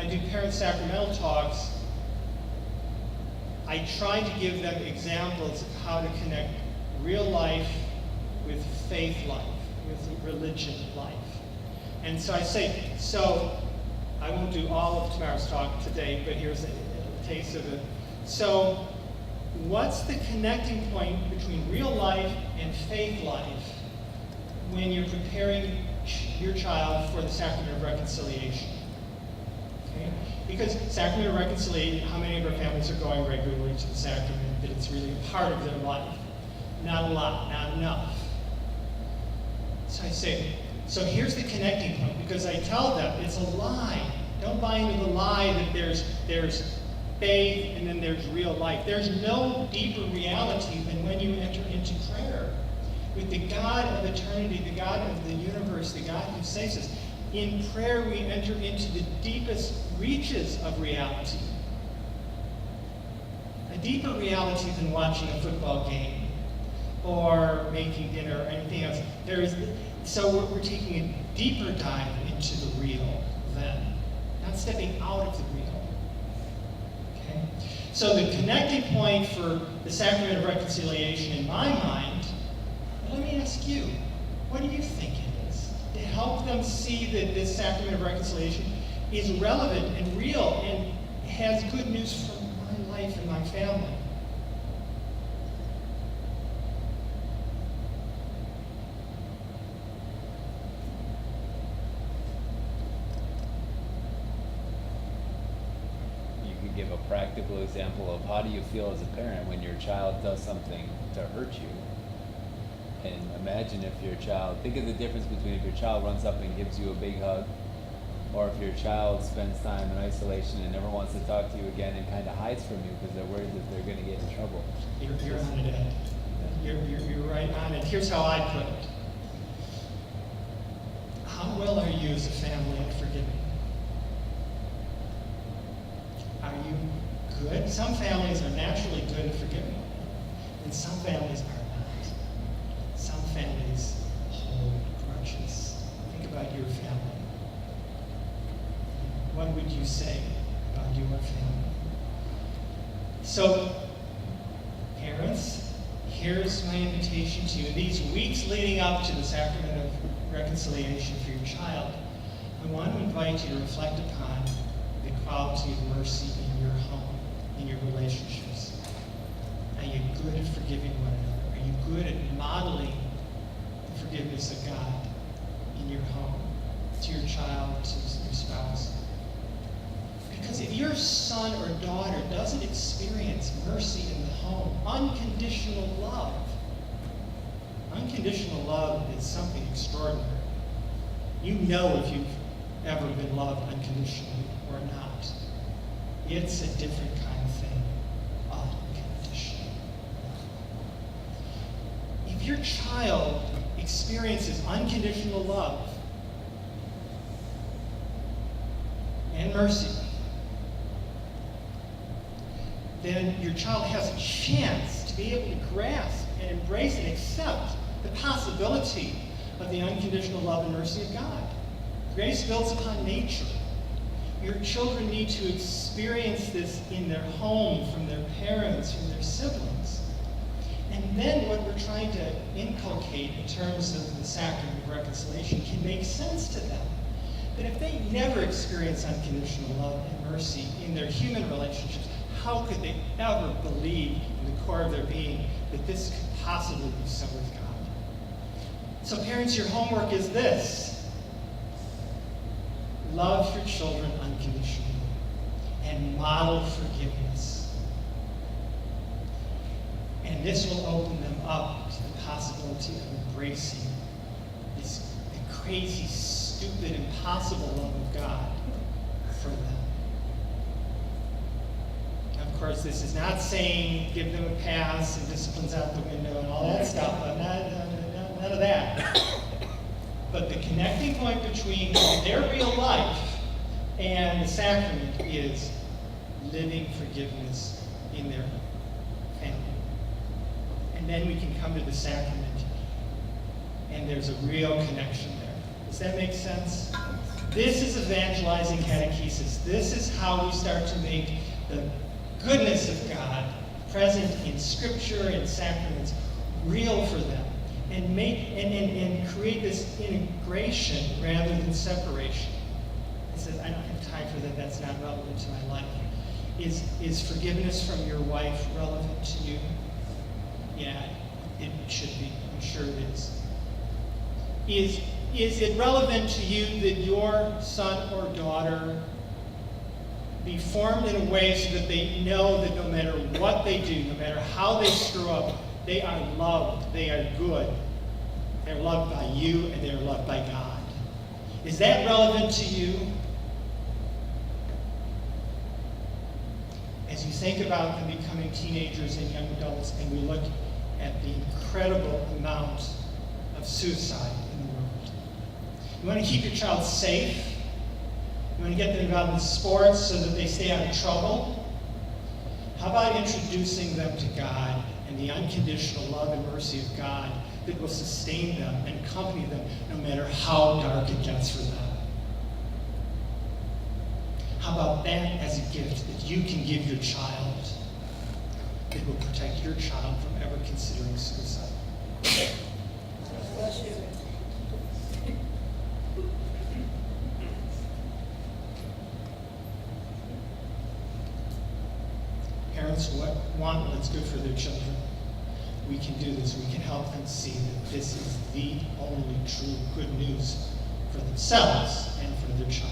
I do parent sacramental talks, I try to give them examples of how to connect real life with faith life, with religion life. And so I say, so I won't do all of tomorrow's talk today, but here's a taste of it. So what's the connecting point between real life and faith life when you're preparing your child for the sacrament of reconciliation? Okay? Because sacrament of reconciliation, how many of our families are going regularly to the sacrament, that it's really a part of their life? Not a lot, not enough. So I say, so here's the connecting point, because I tell them it's a lie. Don't buy into the lie that there's faith and then there's real life. There's no deeper reality than when you enter into prayer with the God of eternity, the God of the universe, the God who saves us. In prayer, we enter into the deepest reaches of reality. A deeper reality than watching a football game or making dinner or anything else. So we're taking a deeper dive into the real then, not stepping out of the real. Okay? So the connecting point for the sacrament of reconciliation in my mind, let me ask you, what do you think it is? To help them see that this sacrament of reconciliation is relevant and real and has good news for my life and my family. Give a practical example of how do you feel as a parent when your child does something to hurt you. And imagine if your child, think of the difference between if your child runs up and gives you a big hug, or if your child spends time in isolation and never wants to talk to you again and kind of hides from you because they're worried that they're going to get in trouble. You're on it, Ed. You're right on it. Here's how I put it. How well are you as a family at forgiving? Are you good? Some families are naturally good at forgiving, and some families are not. Some families hold grudges. Think about your family. What would you say about your family? So, parents, here's my invitation to you. These weeks leading up to the sacrament of reconciliation for your child, I want to invite you to reflect upon the quality of mercy in your home, in your relationships. Are you good at forgiving one another? Are you good at modeling the forgiveness of God in your home, to your child, to your spouse? Because if your son or daughter doesn't experience mercy in the home, unconditional love is something extraordinary. You know if you've ever been loved unconditionally or not. It's a different kind of thing. Unconditional. If your child experiences unconditional love and mercy, then your child has a chance to be able to grasp and embrace and accept the possibility of the unconditional love and mercy of God. Grace builds upon nature. Your children need to experience this in their home, from their parents, from their siblings. And then what we're trying to inculcate in terms of the sacrament of reconciliation can make sense to them. But if they never experience unconditional love and mercy in their human relationships, how could they ever believe in the core of their being that this could possibly be so with God? So parents, your homework is this. Love your children unconditionally and model forgiveness. And this will open them up to the possibility of embracing this crazy, stupid, impossible love of God for them. Of course, this is not saying give them a pass and discipline's out the window and all that stuff, but none of that. But the connecting point between their real life and the sacrament is living forgiveness in their family. And then we can come to the sacrament, and there's a real connection there. Does that make sense? This is evangelizing catechesis. This is how we start to make the goodness of God present in Scripture and sacraments real for them, and and create this integration rather than separation. It says, I don't have time for that. That's not relevant to my life. Is forgiveness from your wife relevant to you? Yeah, it should be. I'm sure it is. Is it relevant to you that your son or daughter be formed in a way so that they know that no matter what they do, no matter how they screw up, they are loved, they are good. They're loved by you and they're loved by God. Is that relevant to you? As you think about them becoming teenagers and young adults, and we look at the incredible amount of suicide in the world. You want to keep your child safe. You want to get them involved in sports so that they stay out of trouble. How about introducing them to God and the unconditional love and mercy of God that will sustain them and accompany them no matter how dark it gets for them? How about that as a gift that you can give your child that will protect your child from ever considering suicide? Bless you. Parents want what's good for their children. We can do this. We can help them see that this is the only true good news for themselves and for their child.